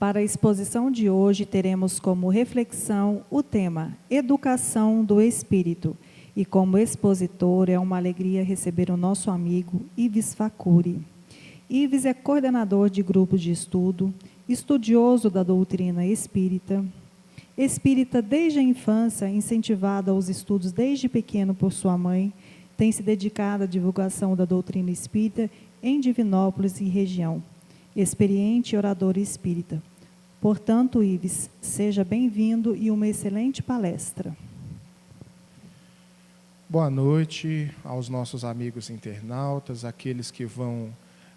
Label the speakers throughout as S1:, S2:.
S1: Para a exposição de hoje, teremos como reflexão o tema Educação do Espírito. E como expositor, é uma alegria receber o nosso amigo Ives Facuri. Ives é coordenador de grupo de estudo, estudioso da doutrina espírita, espírita desde a infância, incentivado aos estudos desde pequeno por sua mãe, tem se dedicado à divulgação da doutrina espírita em Divinópolis e região, experiente orador espírita. Portanto, Ives, seja bem-vindo e uma excelente palestra.
S2: Boa noite aos nossos amigos internautas, aqueles que vão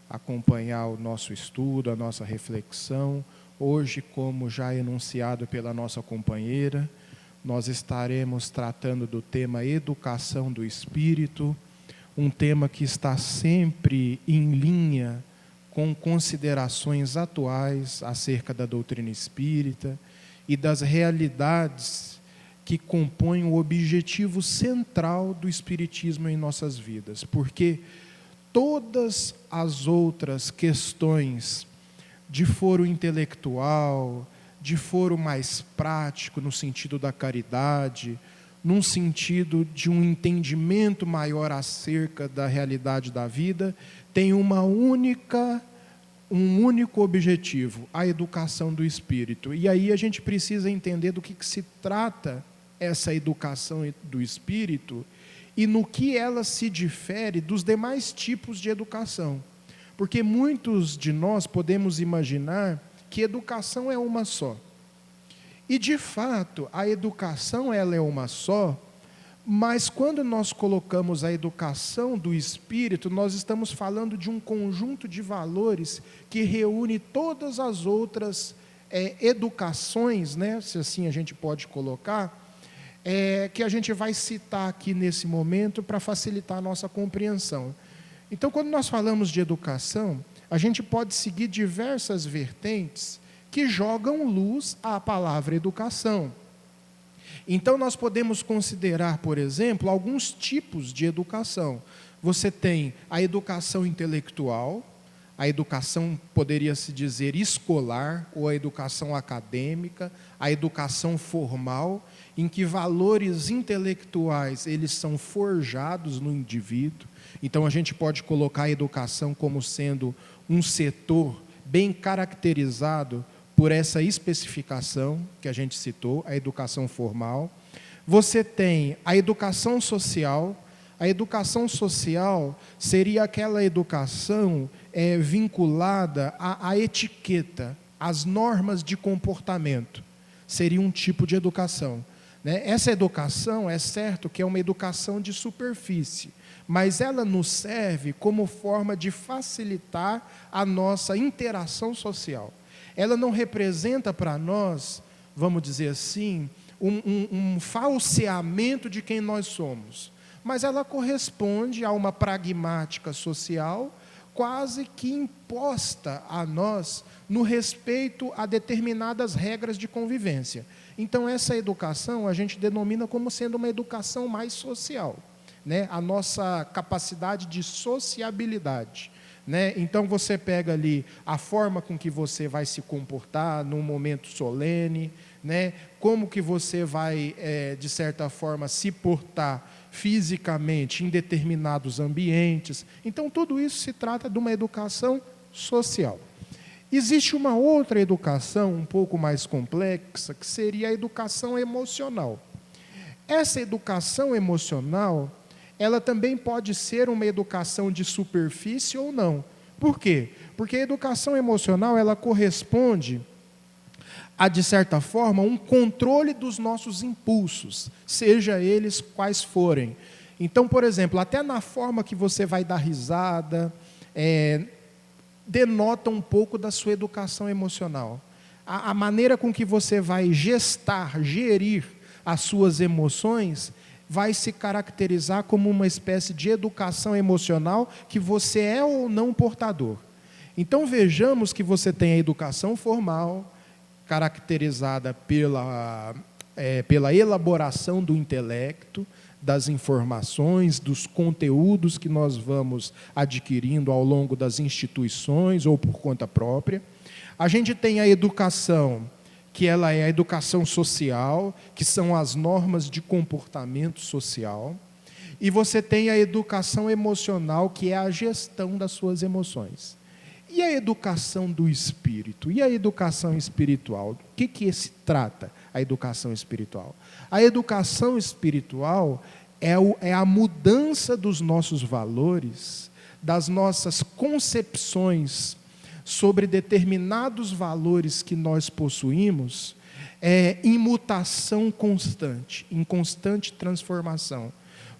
S2: acompanhar o nosso estudo, a nossa reflexão. Hoje, como já enunciado pela nossa companheira, nós estaremos tratando do tema Educação do Espírito, um tema que está sempre em linha com considerações atuais acerca da doutrina espírita e das realidades que compõem o objetivo central do espiritismo em nossas vidas, porque todas as outras questões de foro intelectual, de foro mais prático, no sentido da caridade, num sentido de um entendimento maior acerca da realidade da vida, tem um único objetivo, a educação do espírito. E aí a gente precisa entender do que se trata essa educação do espírito e no que ela se difere dos demais tipos de educação. Porque muitos de nós podemos imaginar que educação é uma só. E, de fato, a educação ela é uma só, mas quando nós colocamos a educação do espírito, nós estamos falando de um conjunto de valores que reúne todas as outras educações, né, se assim a gente pode colocar, que a gente vai citar aqui nesse momento para facilitar a nossa compreensão. Então, quando nós falamos de educação, a gente pode seguir diversas vertentes que jogam luz à palavra educação. Então, nós podemos considerar, por exemplo, alguns tipos de educação. Você tem a educação intelectual, a educação, poderia-se dizer, escolar, ou a educação acadêmica, a educação formal, em que valores intelectuais eles são forjados no indivíduo. Então, a gente pode colocar a educação como sendo um setor bem caracterizado por essa especificação que a gente citou, a educação formal. Você tem a educação social. A educação social seria aquela educação vinculada à etiqueta, às normas de comportamento. Seria um tipo de educação, né? Essa educação, é certo que é uma educação de superfície, mas ela nos serve como forma de facilitar a nossa interação social. Ela não representa para nós, vamos dizer assim, um falseamento de quem nós somos, mas ela corresponde a uma pragmática social quase que imposta a nós no respeito a determinadas regras de convivência. Então, essa educação a gente denomina como sendo uma educação mais social, né? A nossa capacidade de sociabilidade, né? Então, você pega ali a forma com que você vai se comportar num momento solene, né? Como que você vai, de certa forma, se portar fisicamente em determinados ambientes. Então, tudo isso se trata de uma educação social. Existe uma outra educação um pouco mais complexa, que seria a educação emocional. Essa educação emocional, ela também pode ser uma educação de superfície ou não. Por quê? Porque a educação emocional, ela corresponde a, de certa forma, um controle dos nossos impulsos, seja eles quais forem. Então, por exemplo, até na forma que você vai dar risada, denota um pouco da sua educação emocional. A maneira com que você vai gerir as suas emoções, vai se caracterizar como uma espécie de educação emocional que você é ou não portador. Então, vejamos que você tem a educação formal, caracterizada pela elaboração do intelecto, das informações, dos conteúdos que nós vamos adquirindo ao longo das instituições ou por conta própria. A gente tem a educação, que ela é a educação social, que são as normas de comportamento social. E você tem a educação emocional, que é a gestão das suas emoções. E a educação do espírito? E a educação espiritual? Do que se trata a educação espiritual? A educação espiritual é a mudança dos nossos valores, das nossas concepções sobre determinados valores que nós possuímos, em mutação constante, em constante transformação.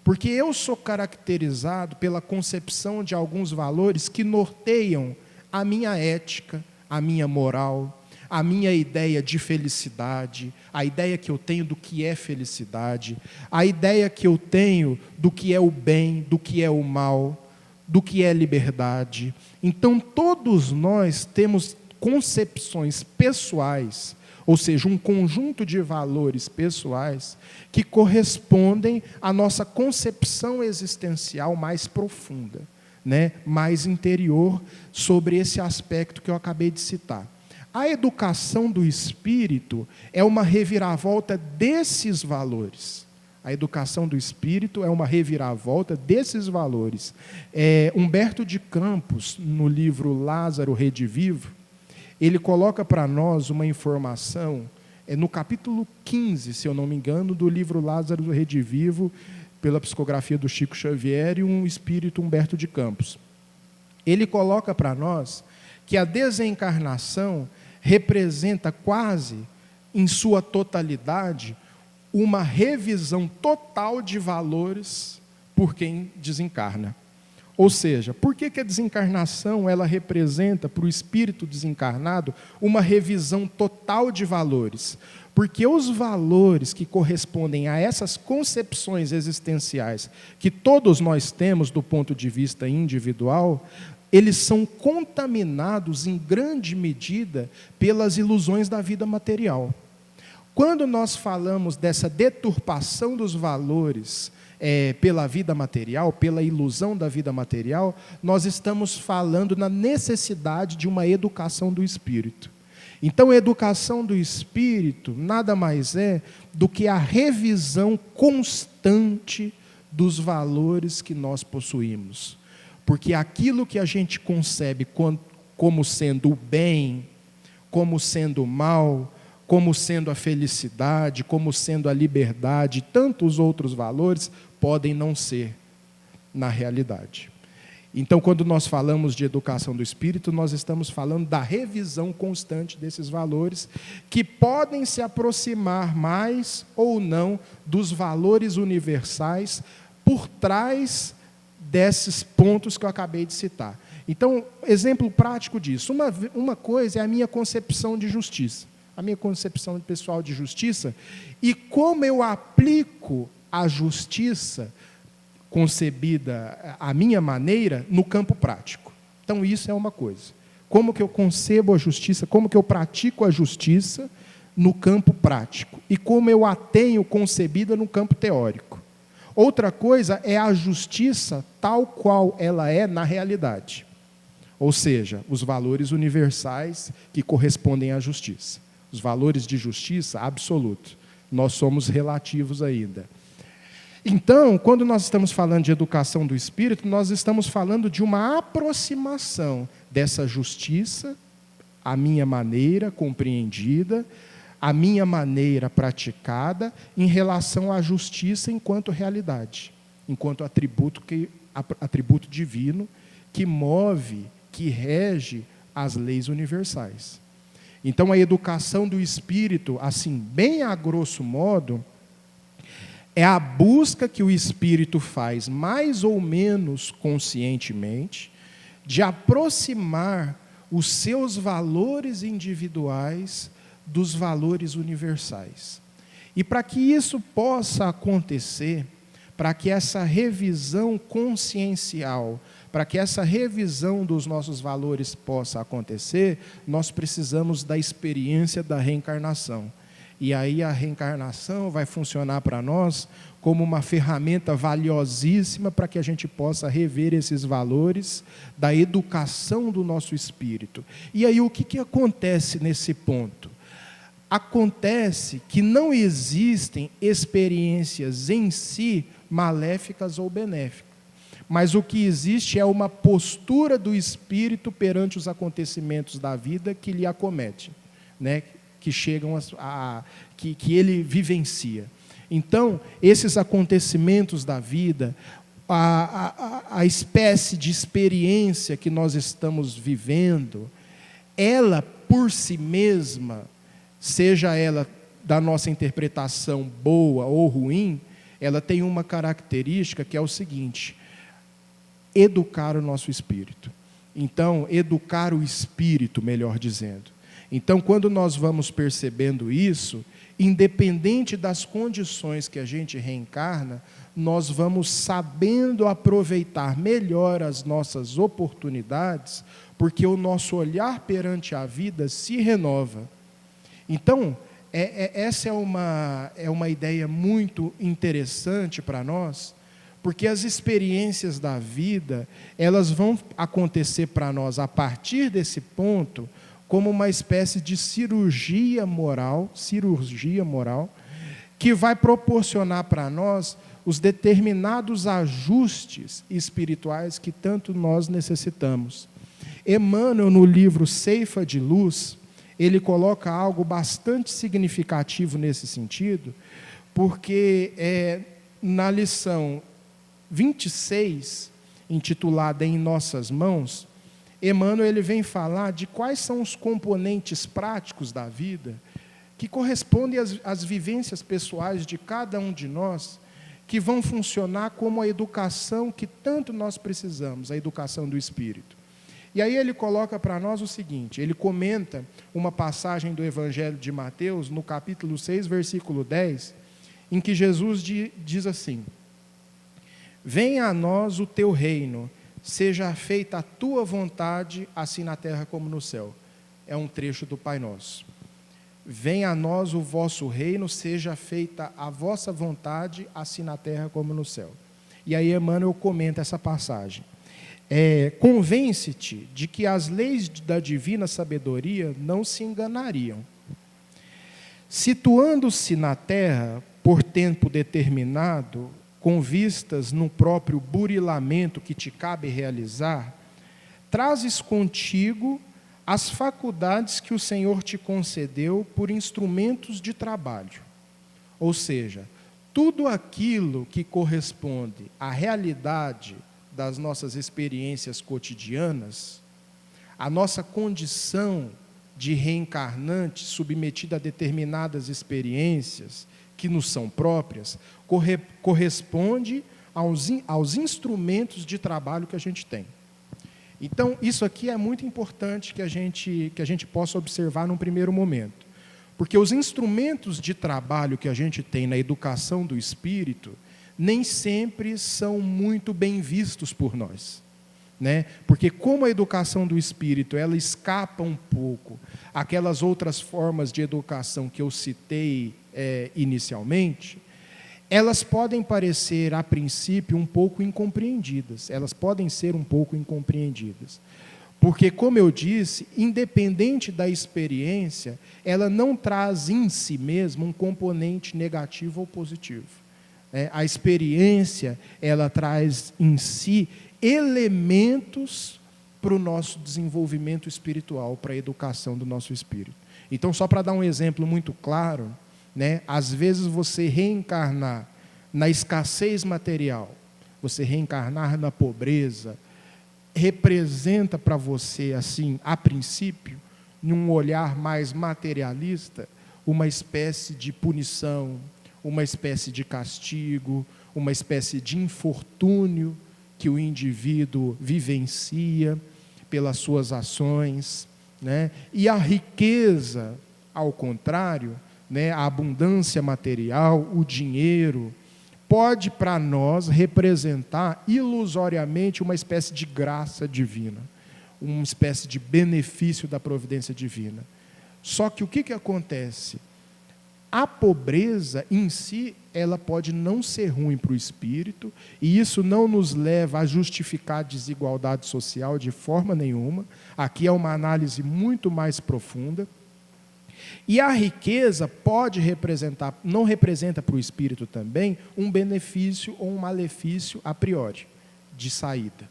S2: Porque eu sou caracterizado pela concepção de alguns valores que norteiam a minha ética, a minha moral, a minha ideia de felicidade, a ideia que eu tenho do que é felicidade, a ideia que eu tenho do que é o bem, do que é o mal, do que é liberdade. Então, todos nós temos concepções pessoais, ou seja, um conjunto de valores pessoais que correspondem à nossa concepção existencial mais profunda, né? Mais interior, sobre esse aspecto que eu acabei de citar. A educação do espírito é uma reviravolta desses valores. A educação do espírito é uma reviravolta desses valores. Humberto de Campos, no livro Lázaro Redivivo, ele coloca para nós uma informação, no capítulo 15, se eu não me engano, do livro Lázaro Redivivo, pela psicografia do Chico Xavier e um espírito Humberto de Campos. Ele coloca para nós que a desencarnação representa quase, em sua totalidade, uma revisão total de valores por quem desencarna. Ou seja, por que a desencarnação ela representa para o espírito desencarnado uma revisão total de valores? Porque os valores que correspondem a essas concepções existenciais que todos nós temos do ponto de vista individual, eles são contaminados em grande medida pelas ilusões da vida material. Quando nós falamos dessa deturpação dos valores pela vida material, pela ilusão da vida material, nós estamos falando na necessidade de uma educação do espírito. Então, a educação do espírito nada mais é do que a revisão constante dos valores que nós possuímos. Porque aquilo que a gente concebe como sendo o bem, como sendo o mal, como sendo a felicidade, como sendo a liberdade, tantos outros valores, podem não ser na realidade. Então, quando nós falamos de educação do espírito, nós estamos falando da revisão constante desses valores, que podem se aproximar mais ou não dos valores universais por trás desses pontos que eu acabei de citar. Então, exemplo prático disso. Uma coisa é a minha concepção de justiça, a minha concepção pessoal de justiça, e como eu aplico a justiça concebida à minha maneira no campo prático. Então, isso é uma coisa. Como que eu concebo a justiça, como que eu pratico a justiça no campo prático, e como eu a tenho concebida no campo teórico. Outra coisa é a justiça tal qual ela é na realidade. Ou seja, os valores universais que correspondem à justiça. Os valores de justiça absoluto. Nós somos relativos ainda. Então, quando nós estamos falando de educação do espírito, nós estamos falando de uma aproximação dessa justiça, à minha maneira compreendida, à minha maneira praticada, em relação à justiça enquanto realidade, enquanto atributo divino que move, que rege as leis universais. Então, a educação do espírito, assim, bem a grosso modo, é a busca que o espírito faz, mais ou menos conscientemente, de aproximar os seus valores individuais dos valores universais. E para que isso possa acontecer, para que essa revisão consciencial, para que essa revisão dos nossos valores possa acontecer, nós precisamos da experiência da reencarnação. E aí a reencarnação vai funcionar para nós como uma ferramenta valiosíssima para que a gente possa rever esses valores da educação do nosso espírito. E aí o que acontece nesse ponto? Acontece que não existem experiências em si maléficas ou benéficas, mas o que existe é uma postura do espírito perante os acontecimentos da vida que lhe acometem, né? Que chegam que ele vivencia. Então, esses acontecimentos da vida, a espécie de experiência que nós estamos vivendo, ela por si mesma, seja ela da nossa interpretação boa ou ruim, ela tem uma característica que é o seguinte: educar o nosso espírito. Então, educar o espírito, melhor dizendo. Então, quando nós vamos percebendo isso, independente das condições que a gente reencarna, nós vamos sabendo aproveitar melhor as nossas oportunidades, porque o nosso olhar perante a vida se renova. Então, essa é uma ideia muito interessante para nós, porque as experiências da vida, elas vão acontecer para nós a partir desse ponto, como uma espécie de cirurgia moral, que vai proporcionar para nós os determinados ajustes espirituais que tanto nós necessitamos. Emmanuel, no livro Ceifa de Luz, ele coloca algo bastante significativo nesse sentido, porque na lição 26, intitulada Em Nossas Mãos, Emmanuel ele vem falar de quais são os componentes práticos da vida que correspondem às vivências pessoais de cada um de nós, que vão funcionar como a educação que tanto nós precisamos, a educação do espírito. E aí ele coloca para nós o seguinte, ele comenta uma passagem do Evangelho de Mateus, no capítulo 6, versículo 10, em que Jesus diz assim: venha a nós o teu reino, seja feita a tua vontade, assim na terra como no céu. É um trecho do Pai Nosso. Venha a nós o vosso reino, seja feita a vossa vontade, assim na terra como no céu. E aí Emmanuel comenta essa passagem. Convence-te de que as leis da divina sabedoria não se enganariam. Situando-se na terra por tempo determinado, com vistas no próprio burilamento que te cabe realizar, trazes contigo as faculdades que o Senhor te concedeu por instrumentos de trabalho. Ou seja, tudo aquilo que corresponde à realidade das nossas experiências cotidianas, a nossa condição de reencarnante submetida a determinadas experiências que nos são próprias, corresponde aos instrumentos de trabalho que a gente tem. Então, isso aqui é muito importante que a gente possa observar num primeiro momento. Porque os instrumentos de trabalho que a gente tem na educação do espírito, nem sempre são muito bem vistos por nós, né? Porque como a educação do espírito, ela escapa um pouco àquelas outras formas de educação que eu citei inicialmente, elas podem parecer, a princípio, um pouco incompreendidas. Elas podem ser um pouco incompreendidas. Porque, como eu disse, independente da experiência, ela não traz em si mesma um componente negativo ou positivo. A experiência, ela traz em si elementos para o nosso desenvolvimento espiritual, para a educação do nosso espírito. Então, só para dar um exemplo muito claro, né? Às vezes você reencarnar na escassez material, você reencarnar na pobreza, representa para você, assim, a princípio, num olhar mais materialista, uma espécie de punição, uma espécie de castigo, uma espécie de infortúnio que o indivíduo vivencia pelas suas ações, né? E a riqueza, ao contrário, né, a abundância material, o dinheiro, pode para nós representar ilusoriamente uma espécie de graça divina, uma espécie de benefício da providência divina. Só que o que acontece? a pobreza em si, ela pode não ser ruim para o espírito, e isso não nos leva a justificar a desigualdade social de forma nenhuma. Aqui é uma análise muito mais profunda. E a riqueza pode representar, não representa para o espírito também, um benefício ou um malefício a priori, de saída.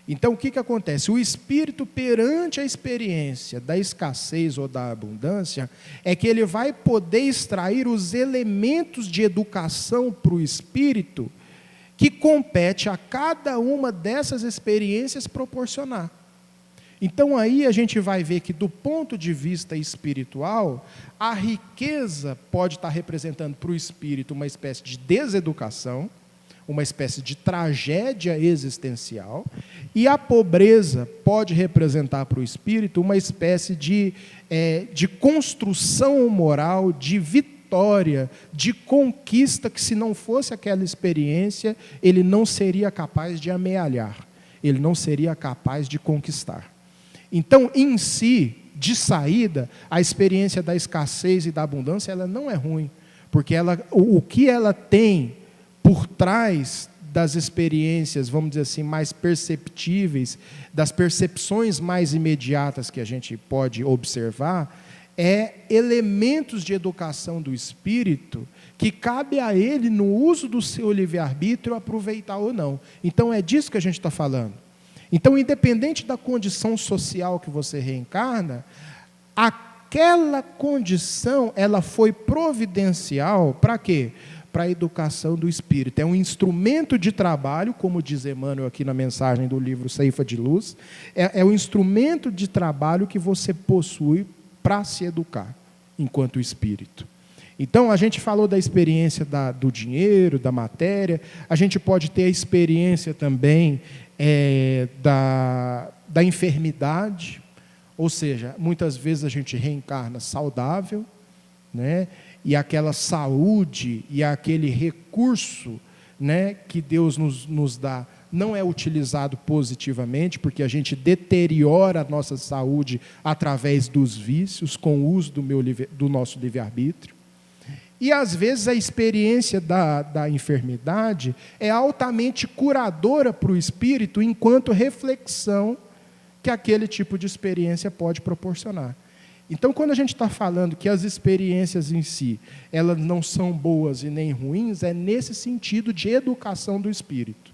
S2: Então, o que acontece? O espírito, perante a experiência da escassez ou da abundância, é que ele vai poder extrair os elementos de educação para o espírito que compete a cada uma dessas experiências proporcionar. Então, aí a gente vai ver que, do ponto de vista espiritual, a riqueza pode estar representando para o espírito uma espécie de deseducação, uma espécie de tragédia existencial, e a pobreza pode representar para o espírito uma espécie de construção moral, de vitória, de conquista, que se não fosse aquela experiência, ele não seria capaz de amealhar, ele não seria capaz de conquistar. Então, em si, de saída, a experiência da escassez e da abundância, ela não é ruim, porque o que ela tem por trás das experiências, vamos dizer assim, mais perceptíveis, das percepções mais imediatas que a gente pode observar, elementos de educação do espírito que cabe a ele, no uso do seu livre-arbítrio, aproveitar ou não. Então, é disso que a gente está falando. Então, independente da condição social que você reencarna, aquela condição, ela foi providencial para quê? Para a educação do espírito. É um instrumento de trabalho, como diz Emmanuel aqui na mensagem do livro Ceifa de Luz, é um instrumento de trabalho que você possui para se educar, enquanto espírito. Então, a gente falou da experiência do dinheiro, da matéria, a gente pode ter a experiência também da enfermidade, ou seja, muitas vezes a gente reencarna saudável, né? E aquela saúde e aquele recurso, né, que Deus nos dá, não é utilizado positivamente, porque a gente deteriora a nossa saúde através dos vícios, com o uso do nosso livre-arbítrio. E, às vezes, a experiência da enfermidade é altamente curadora para o espírito, enquanto reflexão que aquele tipo de experiência pode proporcionar. Então, quando a gente está falando que as experiências em si, elas não são boas e nem ruins, é nesse sentido de educação do espírito,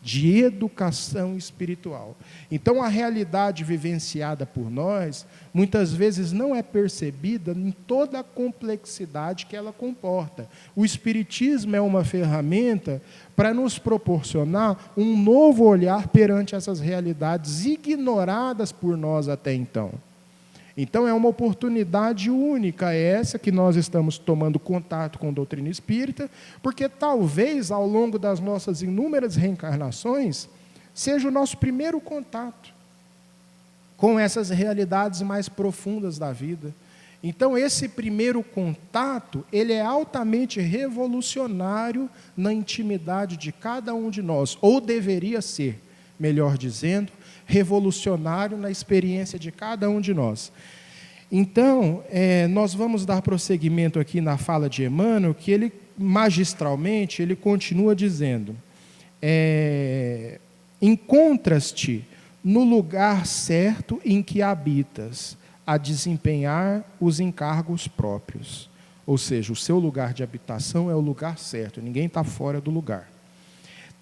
S2: de educação espiritual. Então, a realidade vivenciada por nós, muitas vezes não é percebida em toda a complexidade que ela comporta. O espiritismo é uma ferramenta para nos proporcionar um novo olhar perante essas realidades ignoradas por nós até então. Então, é uma oportunidade única essa que nós estamos tomando contato com a doutrina espírita, porque talvez, ao longo das nossas inúmeras reencarnações, seja o nosso primeiro contato com essas realidades mais profundas da vida. Então, esse primeiro contato, ele é altamente revolucionário na intimidade de cada um de nós, ou deveria ser, melhor dizendo, revolucionário na experiência de cada um de nós. Então, nós vamos dar prosseguimento aqui na fala de Emmanuel, que ele, magistralmente, ele continua dizendo, encontras-te no lugar certo em que habitas, a desempenhar os encargos próprios. Ou seja, o seu lugar de habitação é o lugar certo, ninguém está fora do lugar.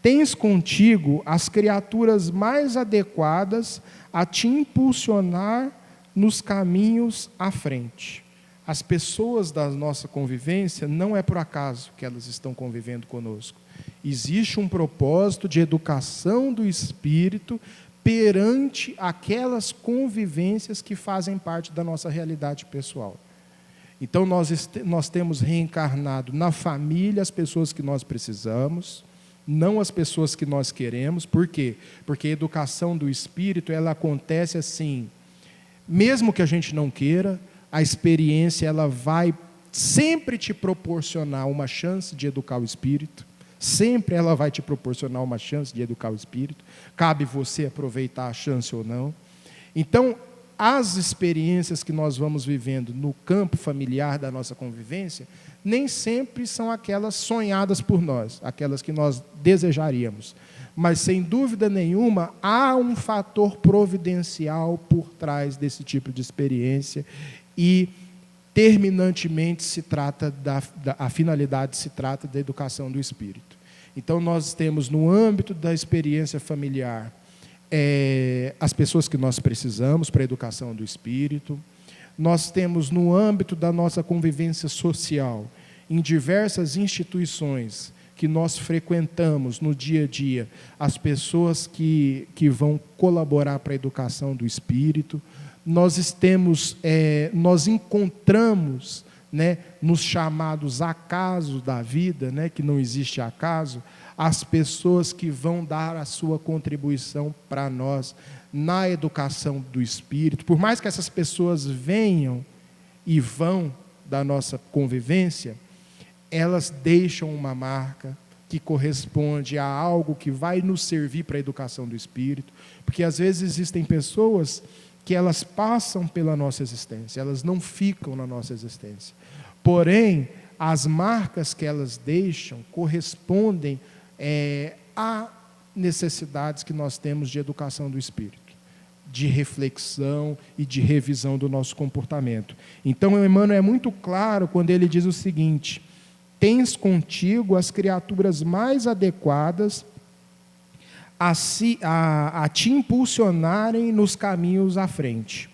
S2: Tens contigo as criaturas mais adequadas a te impulsionar nos caminhos à frente. As pessoas da nossa convivência, não é por acaso que elas estão convivendo conosco. Existe um propósito de educação do espírito perante aquelas convivências que fazem parte da nossa realidade pessoal. Então, nós temos reencarnado na família as pessoas que nós precisamos, não as pessoas que nós queremos. Por quê? Porque a educação do espírito, ela acontece assim, mesmo que a gente não queira, a experiência ela vai sempre te proporcionar uma chance de educar o espírito, sempre ela vai te proporcionar uma chance de educar o espírito, cabe você aproveitar a chance ou não. Então, as experiências que nós vamos vivendo no campo familiar da nossa convivência, nem sempre são aquelas sonhadas por nós, aquelas que nós desejaríamos. Mas, sem dúvida nenhuma, há um fator providencial por trás desse tipo de experiência e, terminantemente, a finalidade se trata da educação do espírito. Então, nós temos, no âmbito da experiência familiar, as pessoas que nós precisamos para a educação do espírito. Nós temos, no âmbito da nossa convivência social, em diversas instituições que nós frequentamos no dia a dia, as pessoas que vão colaborar para a educação do espírito. Nós encontramos, né, nos chamados acasos da vida, né, que não existe acaso, as pessoas que vão dar a sua contribuição para nós na educação do espírito. Por mais que essas pessoas venham e vão da nossa convivência, elas deixam uma marca que corresponde a algo que vai nos servir para a educação do espírito, porque às vezes existem pessoas que elas passam pela nossa existência, elas não ficam na nossa existência. Porém, as marcas que elas deixam correspondem a necessidades que nós temos de educação do espírito, de reflexão e de revisão do nosso comportamento. Então, Emmanuel é muito claro quando ele diz o seguinte: tens contigo as criaturas mais adequadas a te impulsionarem nos caminhos à frente.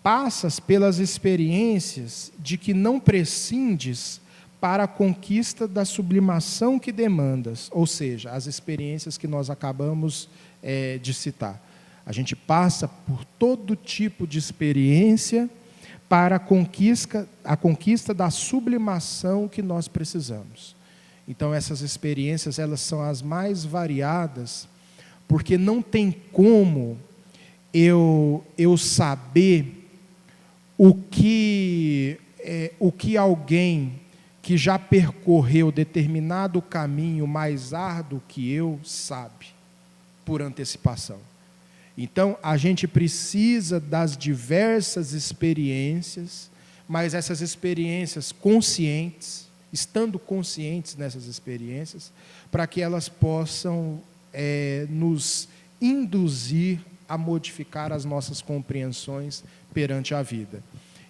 S2: Passas pelas experiências de que não prescindes para a conquista da sublimação que demandas, ou seja, as experiências que nós acabamos de citar. A gente passa por todo tipo de experiência para a conquista da sublimação que nós precisamos. Então, essas experiências, elas são as mais variadas, porque não tem como eu saber o que alguém que já percorreu determinado caminho mais árduo que eu sabe, por antecipação. Então, a gente precisa das diversas experiências, mas essas experiências conscientes, estando conscientes nessas experiências, para que elas possam nos induzir a modificar as nossas compreensões perante a vida.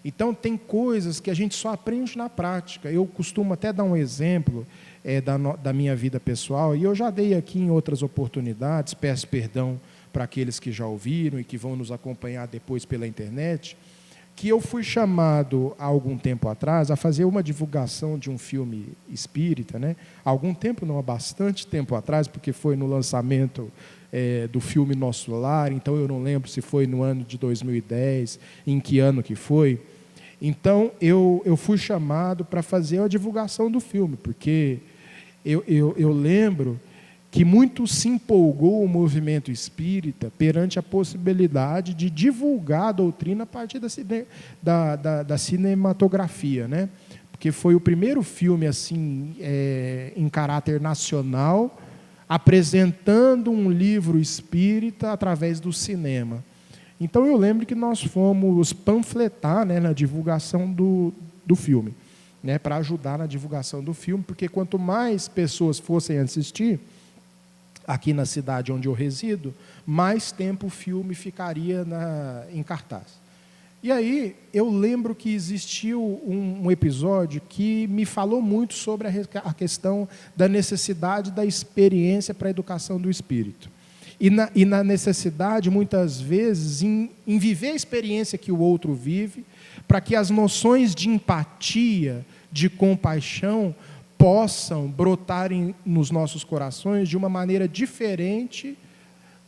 S2: Então, tem coisas que a gente só aprende na prática. Eu costumo até dar um exemplo da minha vida pessoal, e eu já dei aqui em outras oportunidades, peço perdão para aqueles que já ouviram e que vão nos acompanhar depois pela internet, que eu fui chamado, há algum tempo atrás, a fazer uma divulgação de um filme espírita, né? Há algum tempo, não, há bastante tempo atrás, porque foi no lançamento do filme Nosso Lar, então eu não lembro se foi no ano de 2010, em que ano que foi. Então, eu fui chamado para fazer a divulgação do filme, porque eu lembro que muito se empolgou o movimento espírita perante a possibilidade de divulgar a doutrina a partir da cinematografia, né? Porque foi o primeiro filme assim, em caráter nacional, apresentando um livro espírita através do cinema. Então, eu lembro que nós fomos panfletar, né, na divulgação do filme, né, para ajudar na divulgação do filme, porque quanto mais pessoas fossem assistir, aqui na cidade onde eu resido, mais tempo o filme ficaria em cartaz. E aí, eu lembro que existiu um episódio que me falou muito sobre a questão da necessidade da experiência para a educação do espírito. E na necessidade, muitas vezes, em viver a experiência que o outro vive, para que as noções de empatia, de compaixão, possam brotar nos nossos corações de uma maneira diferente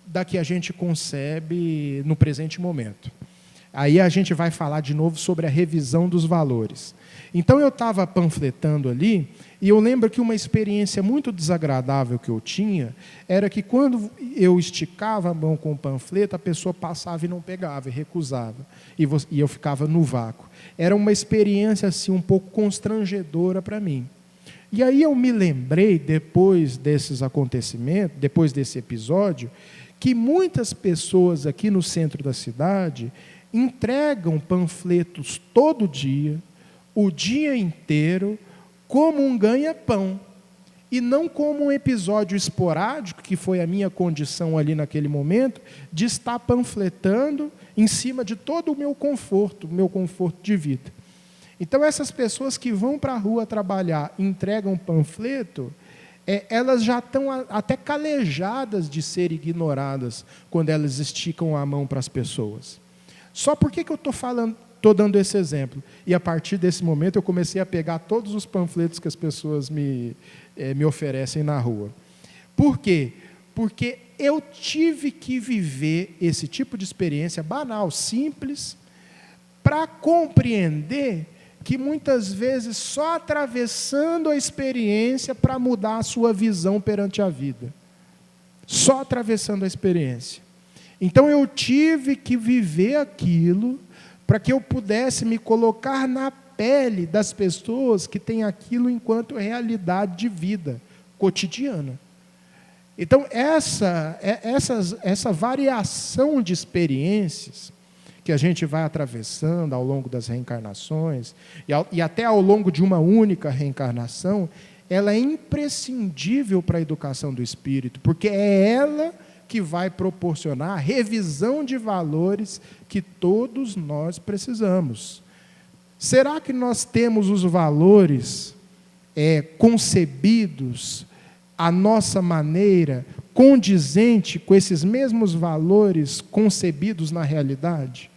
S2: da que a gente concebe no presente momento. Aí a gente vai falar de novo sobre a revisão dos valores. Então, eu estava panfletando ali, e eu lembro que uma experiência muito desagradável que eu tinha era que quando eu esticava a mão com o panfleto, a pessoa passava e não pegava, e recusava, e eu ficava no vácuo. Era uma experiência assim, um pouco constrangedora para mim. E aí eu me lembrei, depois desses acontecimentos, depois desse episódio, que muitas pessoas aqui no centro da cidade entregam panfletos todo dia, o dia inteiro, como um ganha-pão, e não como um episódio esporádico, que foi a minha condição ali naquele momento, de estar panfletando em cima de todo o meu conforto de vida. Então, essas pessoas que vão para a rua trabalhar e entregam panfleto, elas já estão até calejadas de serem ignoradas quando elas esticam a mão para as pessoas. Só por que eu estou dando esse exemplo? E a partir desse momento eu comecei a pegar todos os panfletos que as pessoas me oferecem na rua. Por quê? Porque eu tive que viver esse tipo de experiência banal, simples, para compreender que muitas vezes só atravessando a experiência para mudar a sua visão perante a vida. Só atravessando a experiência. Então eu tive que viver aquilo para que eu pudesse me colocar na pele das pessoas que têm aquilo enquanto realidade de vida cotidiana. Então essa variação de experiências que a gente vai atravessando ao longo das reencarnações, e até ao longo de uma única reencarnação, ela é imprescindível para a educação do espírito, porque é ela que vai proporcionar a revisão de valores que todos nós precisamos. Será que nós temos os valores concebidos à nossa maneira, condizente com esses mesmos valores concebidos na realidade?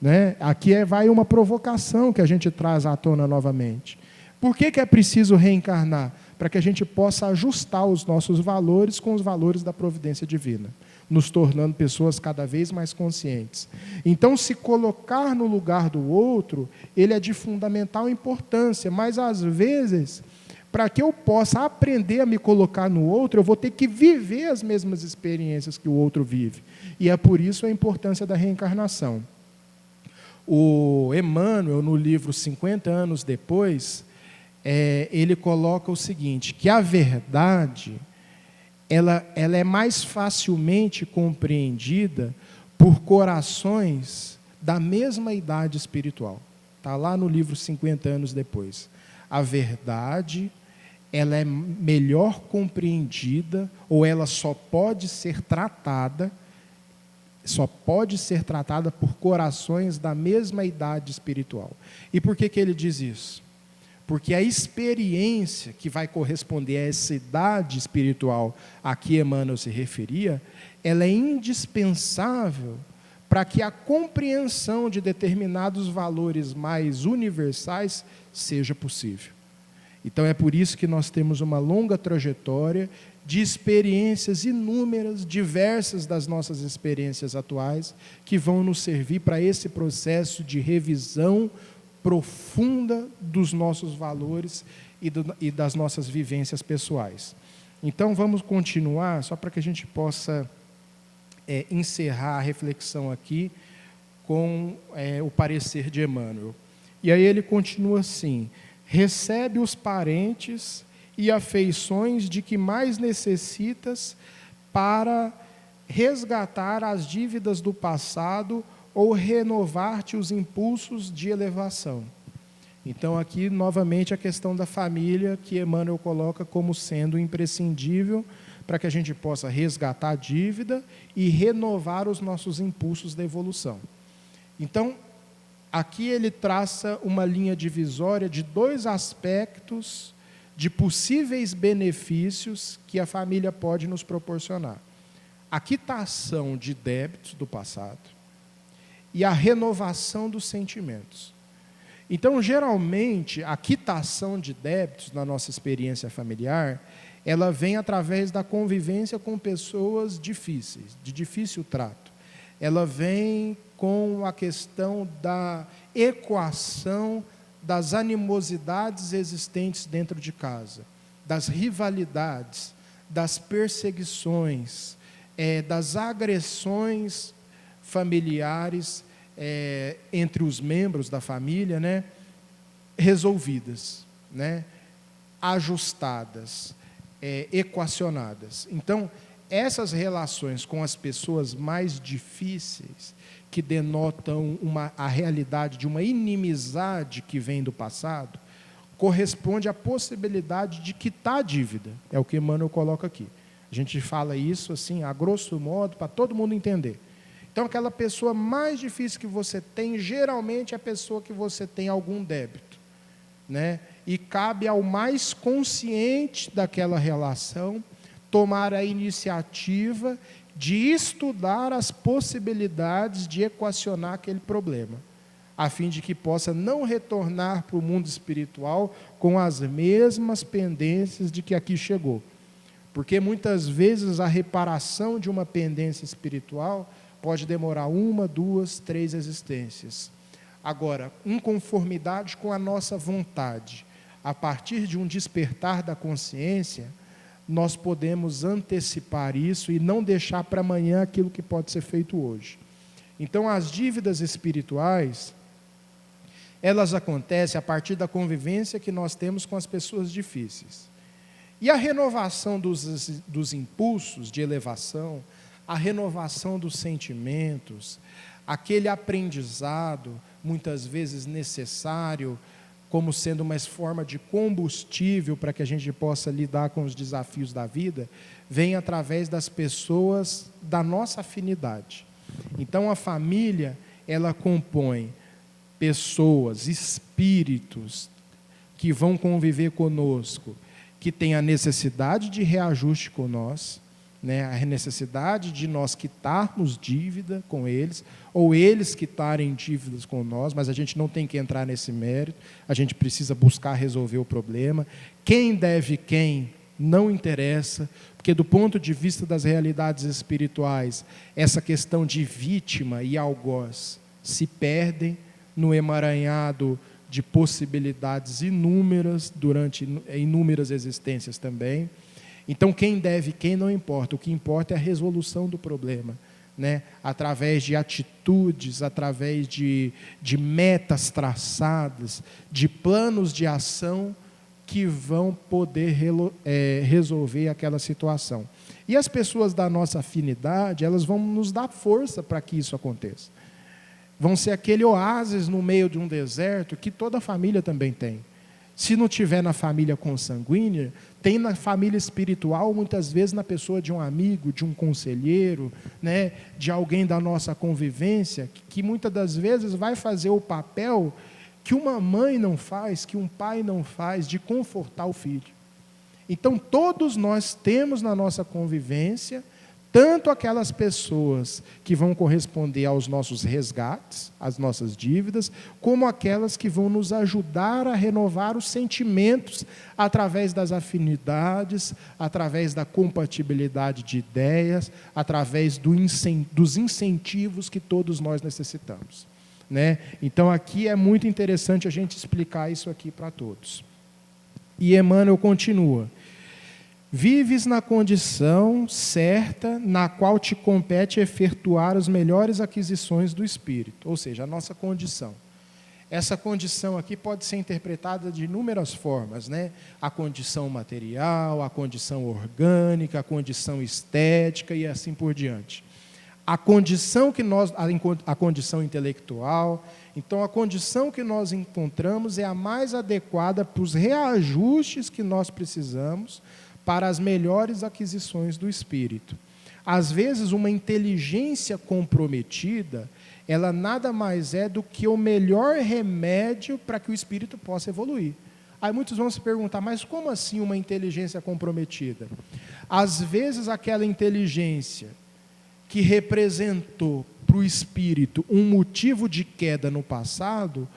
S2: Né? Aqui vai uma provocação que a gente traz à tona novamente. Por que é preciso reencarnar? Para que a gente possa ajustar os nossos valores com os valores da providência divina, nos tornando pessoas cada vez mais conscientes. Então, se colocar no lugar do outro, ele é de fundamental importância, mas às vezes, para que eu possa aprender a me colocar no outro, eu vou ter que viver as mesmas experiências que o outro vive. E é por isso a importância da reencarnação. O Emmanuel, no livro 50 anos depois, ele coloca o seguinte, que a verdade, ela é mais facilmente compreendida por corações da mesma idade espiritual. Está lá no livro 50 anos depois. A verdade, ela é melhor compreendida, ou ela só pode ser tratada por corações da mesma idade espiritual. E por que ele diz isso? Porque a experiência que vai corresponder a essa idade espiritual a que Emmanuel se referia, ela é indispensável para que a compreensão de determinados valores mais universais seja possível. Então é por isso que nós temos uma longa trajetória de experiências inúmeras, diversas das nossas experiências atuais, que vão nos servir para esse processo de revisão profunda dos nossos valores e das nossas vivências pessoais. Então vamos continuar, só para que a gente possa encerrar a reflexão aqui com o parecer de Emmanuel. E aí ele continua assim: recebe os parentes e afeições de que mais necessitas para resgatar as dívidas do passado ou renovar-te os impulsos de elevação. Então aqui novamente a questão da família que Emmanuel coloca como sendo imprescindível para que a gente possa resgatar a dívida e renovar os nossos impulsos da evolução. Então aqui ele traça uma linha divisória de dois aspectos de possíveis benefícios que a família pode nos proporcionar: a quitação de débitos do passado e a renovação dos sentimentos. Então, geralmente, a quitação de débitos, na nossa experiência familiar, ela vem através da convivência com pessoas difíceis, de difícil trato. Ela vem com a questão da equação das animosidades existentes dentro de casa, das rivalidades, das perseguições, das agressões familiares entre os membros da família, né, resolvidas, né, ajustadas, equacionadas. Então, essas relações com as pessoas mais difíceis, que denotam a realidade de uma inimizade que vem do passado, corresponde à possibilidade de quitar a dívida. É o que Emmanuel coloca aqui. A gente fala isso assim, a grosso modo, para todo mundo entender. Então, aquela pessoa mais difícil que você tem, geralmente é a pessoa que você tem algum débito, né? E cabe ao mais consciente daquela relação tomar a iniciativa de estudar as possibilidades de equacionar aquele problema, a fim de que possa não retornar para o mundo espiritual com as mesmas pendências de que aqui chegou. Porque muitas vezes a reparação de uma pendência espiritual pode demorar 1, 2, 3 existências. Agora, em conformidade com a nossa vontade, a partir de um despertar da consciência, nós podemos antecipar isso e não deixar para amanhã aquilo que pode ser feito hoje. Então, as dívidas espirituais, elas acontecem a partir da convivência que nós temos com as pessoas difíceis. E a renovação dos impulsos de elevação, a renovação dos sentimentos, aquele aprendizado, muitas vezes necessário, como sendo uma forma de combustível para que a gente possa lidar com os desafios da vida, vem através das pessoas da nossa afinidade. Então, a família, ela compõe pessoas, espíritos, que vão conviver conosco, que têm a necessidade de reajuste com nós, né, a necessidade de nós quitarmos dívida com eles, ou eles quitarem dívidas com nós, mas a gente não tem que entrar nesse mérito, a gente precisa buscar resolver o problema. Quem deve quem não interessa, porque do ponto de vista das realidades espirituais, essa questão de vítima e algoz se perdem no emaranhado de possibilidades inúmeras, durante inúmeras existências também. Então, quem deve, quem não importa. O que importa é a resolução do problema, né? Através de atitudes, através de metas traçadas, de planos de ação que vão poder resolver aquela situação. E as pessoas da nossa afinidade, elas vão nos dar força para que isso aconteça. Vão ser aquele oásis no meio de um deserto que toda família também tem. Se não tiver na família consanguínea, tem na família espiritual, muitas vezes na pessoa de um amigo, de um conselheiro, né, de alguém da nossa convivência, que muitas das vezes vai fazer o papel que uma mãe não faz, que um pai não faz, de confortar o filho. Então, todos nós temos na nossa convivência, tanto aquelas pessoas que vão corresponder aos nossos resgates, às nossas dívidas, como aquelas que vão nos ajudar a renovar os sentimentos através das afinidades, através da compatibilidade de ideias, através dos incentivos que todos nós necessitamos, né? Então, aqui é muito interessante a gente explicar isso aqui para todos. E Emmanuel continua: vives na condição certa na qual te compete efetuar as melhores aquisições do espírito, ou seja, a nossa condição. Essa condição aqui pode ser interpretada de inúmeras formas, né? A condição material, a condição orgânica, a condição estética e assim por diante. A condição intelectual. Então, a condição que nós encontramos é a mais adequada para os reajustes que nós precisamos para as melhores aquisições do espírito. Às vezes, uma inteligência comprometida, ela nada mais é do que o melhor remédio para que o espírito possa evoluir. Aí muitos vão se perguntar, mas como assim uma inteligência comprometida? Às vezes, aquela inteligência que representou para o espírito um motivo de queda no passado,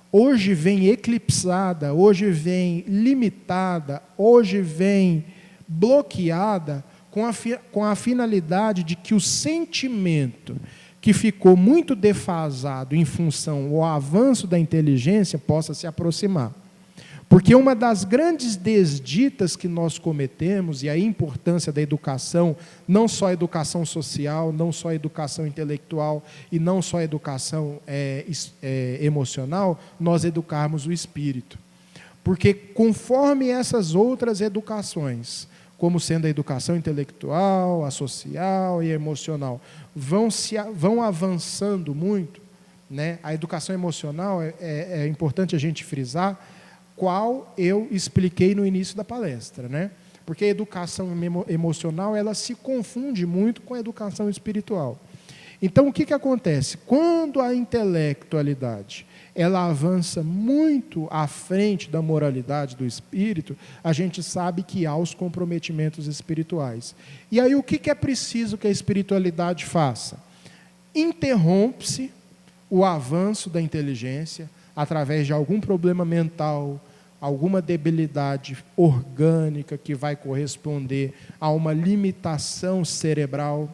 S2: hoje vem eclipsada, hoje vem limitada, hoje vem bloqueada com a finalidade de que o sentimento que ficou muito defasado em função do avanço da inteligência possa se aproximar. Porque uma das grandes desditas que nós cometemos, e a importância da educação, não só a educação social, não só a educação intelectual e não só a educação emocional, nós educarmos o espírito. Porque conforme essas outras educações, como sendo a educação intelectual, a social e a emocional, vão avançando muito, né? A educação emocional, é importante a gente frisar, qual eu expliquei no início da palestra, né? Porque a educação emocional, ela se confunde muito com a educação espiritual. Então, o que acontece? Quando a intelectualidade ela avança muito à frente da moralidade do espírito, a gente sabe que há os comprometimentos espirituais. E aí, o que é preciso que a espiritualidade faça? Interrompe-se o avanço da inteligência através de algum problema mental, alguma debilidade orgânica que vai corresponder a uma limitação cerebral,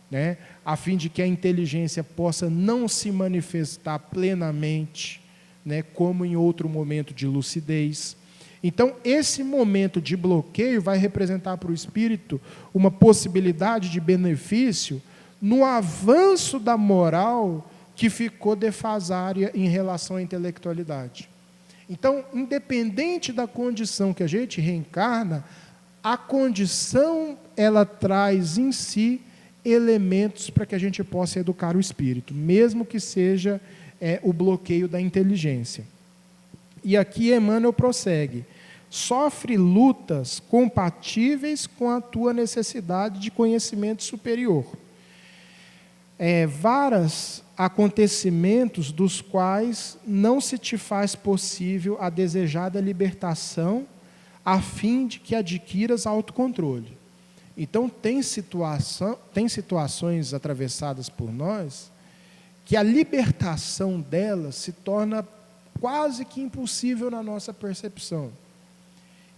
S2: né, a fim de que a inteligência possa não se manifestar plenamente, né, como em outro momento de lucidez. Então, esse momento de bloqueio vai representar para o espírito uma possibilidade de benefício no avanço da moral que ficou defasária em relação à intelectualidade. Então, independente da condição que a gente reencarna, a condição ela traz em si elementos para que a gente possa educar o espírito, mesmo que seja o bloqueio da inteligência. E aqui Emmanuel prossegue: sofre lutas compatíveis com a tua necessidade de conhecimento superior. Vários acontecimentos dos quais não se te faz possível a desejada libertação, a fim de que adquiras autocontrole. Então, tem situações atravessadas por nós que a libertação delas se torna quase que impossível na nossa percepção.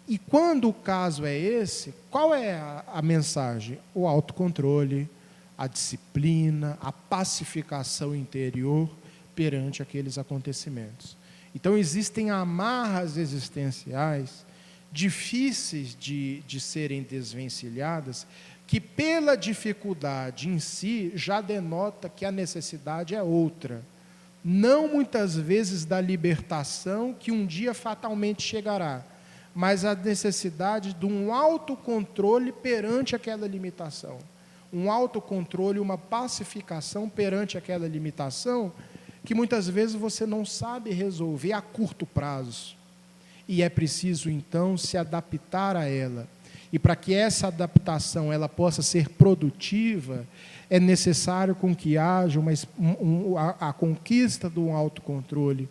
S2: E quando o caso é esse, qual é a mensagem? O autocontrole, a disciplina, a pacificação interior perante aqueles acontecimentos. Então, existem amarras existenciais difíceis de serem desvencilhadas, que pela dificuldade em si já denota que a necessidade é outra. Não muitas vezes da libertação que um dia fatalmente chegará, mas a necessidade de um autocontrole perante aquela limitação. Um autocontrole, uma pacificação perante aquela limitação que muitas vezes você não sabe resolver a curto prazo. E é preciso, então, se adaptar a ela. E para que essa adaptação ela possa ser produtiva, é necessário com que haja a conquista do autocontrole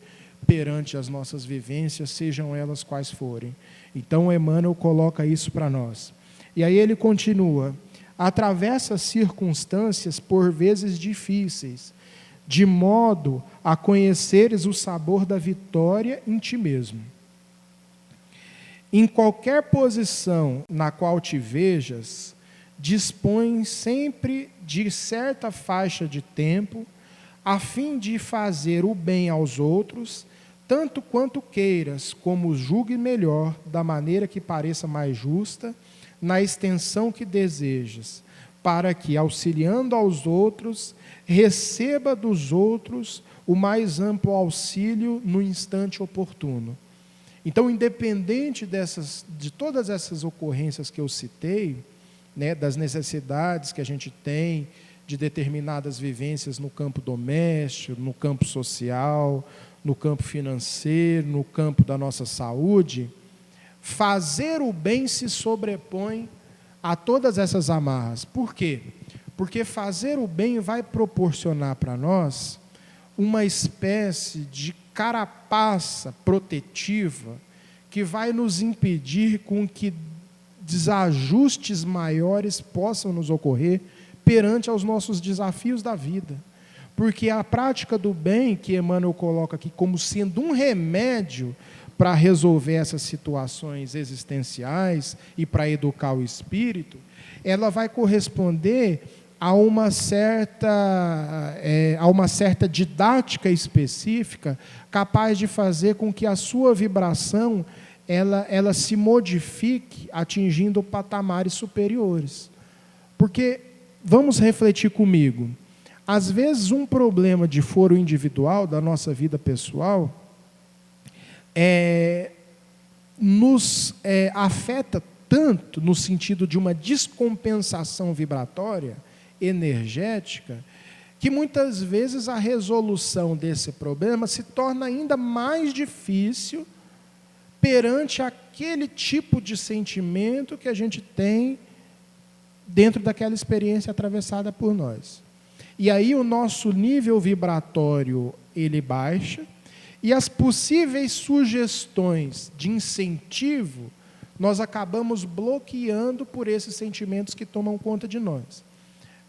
S2: perante as nossas vivências, sejam elas quais forem. Então, Emmanuel coloca isso para nós. E aí ele continua: atravessa circunstâncias por vezes difíceis, de modo a conheceres o sabor da vitória em ti mesmo. Em qualquer posição na qual te vejas, dispõe sempre de certa faixa de tempo, a fim de fazer o bem aos outros, tanto quanto queiras, como julgue melhor, da maneira que pareça mais justa, na extensão que desejas, para que, auxiliando aos outros, receba dos outros o mais amplo auxílio no instante oportuno. Então, independente de todas essas ocorrências que eu citei, né, das necessidades que a gente tem de determinadas vivências no campo doméstico, no campo social, no campo financeiro, no campo da nossa saúde, fazer o bem se sobrepõe a todas essas amarras. Por quê? Porque fazer o bem vai proporcionar para nós uma espécie de carapaça protetiva que vai nos impedir com que desajustes maiores possam nos ocorrer perante aos nossos desafios da vida. Porque a prática do bem, que Emmanuel coloca aqui como sendo um remédio para resolver essas situações existenciais e para educar o espírito, ela vai corresponder a uma certa didática específica capaz de fazer com que a sua vibração ela se modifique atingindo patamares superiores. Porque, vamos refletir comigo, às vezes um problema de foro individual da nossa vida pessoal nos afeta tanto no sentido de uma descompensação vibratória, energética, que muitas vezes a resolução desse problema se torna ainda mais difícil perante aquele tipo de sentimento que a gente tem dentro daquela experiência atravessada por nós. E aí o nosso nível vibratório, ele baixa, e as possíveis sugestões de incentivo, nós acabamos bloqueando por esses sentimentos que tomam conta de nós.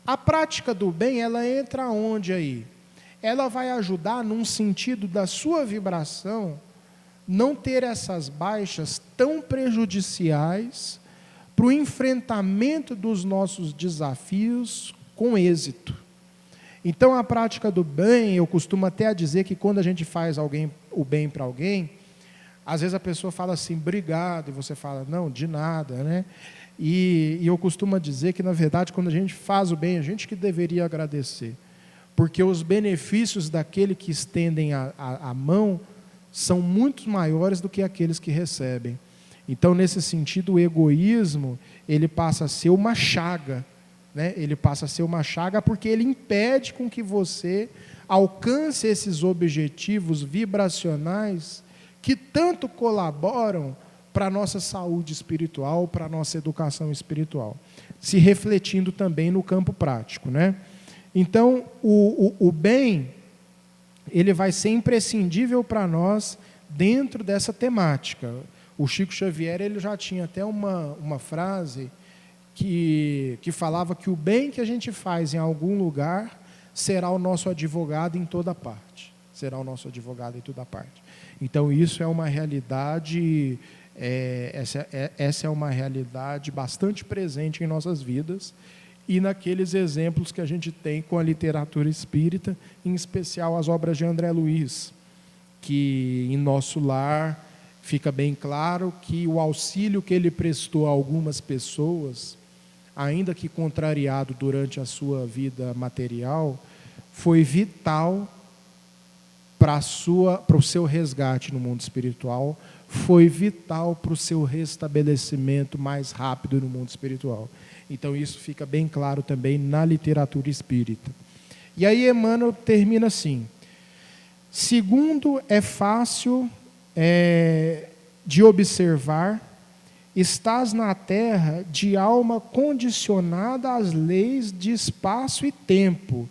S2: A prática do bem, ela entra onde aí? Ela vai ajudar num sentido da sua vibração não ter essas baixas tão prejudiciais para o enfrentamento dos nossos desafios com êxito. Então, a prática do bem, eu costumo até dizer que quando a gente faz o bem para alguém, às vezes a pessoa fala assim, obrigado, e você fala, não, de nada, né? E eu costumo dizer que, na verdade, quando a gente faz o bem, a gente que deveria agradecer, porque os benefícios daquele que estendem a mão são muito maiores do que aqueles que recebem. Então, nesse sentido, o egoísmo, ele passa a ser uma chaga, né? Ele passa a ser uma chaga porque ele impede com que você alcance esses objetivos vibracionais que tanto colaboram para a nossa saúde espiritual, para a nossa educação espiritual, se refletindo também no campo prático, né? Então, o bem, ele vai ser imprescindível para nós dentro dessa temática. O Chico Xavier, ele já tinha até uma frase que falava que o bem que a gente faz em algum lugar será o nosso advogado em toda parte. Será o nosso advogado em toda parte. Então, isso é uma realidade, essa é uma realidade bastante presente em nossas vidas e naqueles exemplos que a gente tem com a literatura espírita, em especial as obras de André Luiz, que em nosso lar fica bem claro que o auxílio que ele prestou a algumas pessoas, ainda que contrariado durante a sua vida material, foi vital para o seu resgate no mundo espiritual, foi vital para o seu restabelecimento mais rápido no mundo espiritual. Então isso fica bem claro também na literatura espírita. E aí Emmanuel termina assim: segundo, é fácil de observar, estás na terra de alma condicionada às leis de espaço e tempo,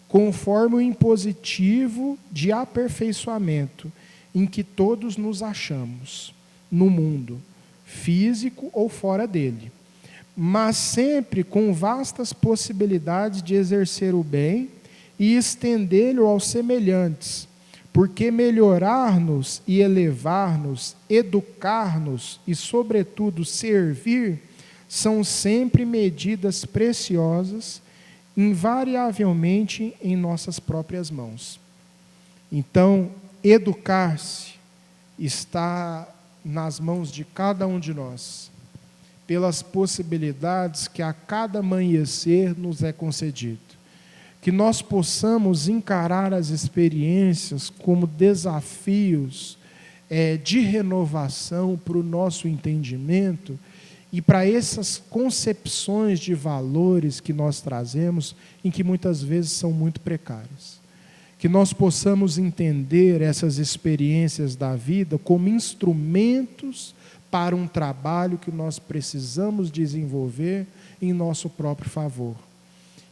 S2: conforme o impositivo de aperfeiçoamento em que todos nos achamos, no mundo, físico ou fora dele, mas sempre com vastas possibilidades de exercer o bem e estendê-lo aos semelhantes, porque melhorar-nos e elevar-nos, educar-nos e, sobretudo, servir, são sempre medidas preciosas, invariavelmente em nossas próprias mãos. Então, educar-se está nas mãos de cada um de nós, pelas possibilidades que a cada amanhecer nos é concedido. Que nós possamos encarar as experiências como desafios de renovação para o nosso entendimento e para essas concepções de valores que nós trazemos, em que muitas vezes são muito precárias. Que nós possamos entender essas experiências da vida como instrumentos para um trabalho que nós precisamos desenvolver em nosso próprio favor.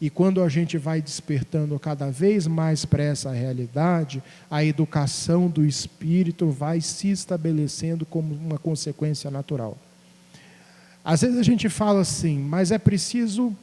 S2: E quando a gente vai despertando cada vez mais para essa realidade, a educação do espírito vai se estabelecendo como uma consequência natural. Às vezes a gente fala assim, mas é preciso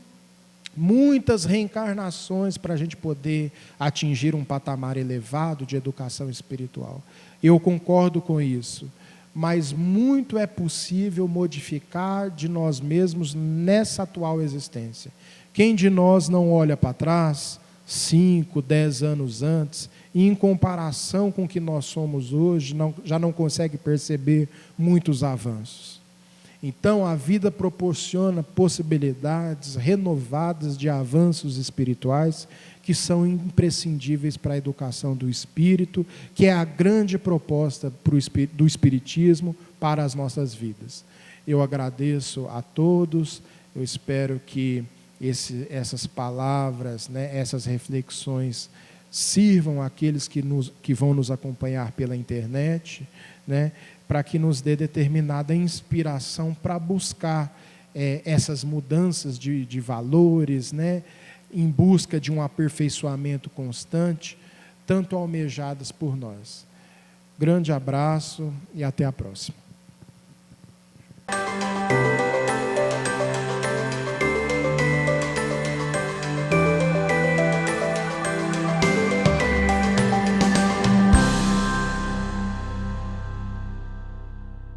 S2: muitas reencarnações para a gente poder atingir um patamar elevado de educação espiritual. Eu concordo com isso, mas muito é possível modificar de nós mesmos nessa atual existência. Quem de nós não olha para trás, 5, 10 anos antes, e em comparação com o que nós somos hoje, já não consegue perceber muitos avanços? Então, a vida proporciona possibilidades renovadas de avanços espirituais que são imprescindíveis para a educação do espírito, que é a grande proposta do espiritismo para as nossas vidas. Eu agradeço a todos, eu espero que essas palavras, né, essas reflexões sirvam àqueles que vão nos acompanhar pela internet, né, para que nos dê determinada inspiração para buscar essas mudanças de valores, né, em busca de um aperfeiçoamento constante, tanto almejadas por nós. Grande abraço e até a próxima.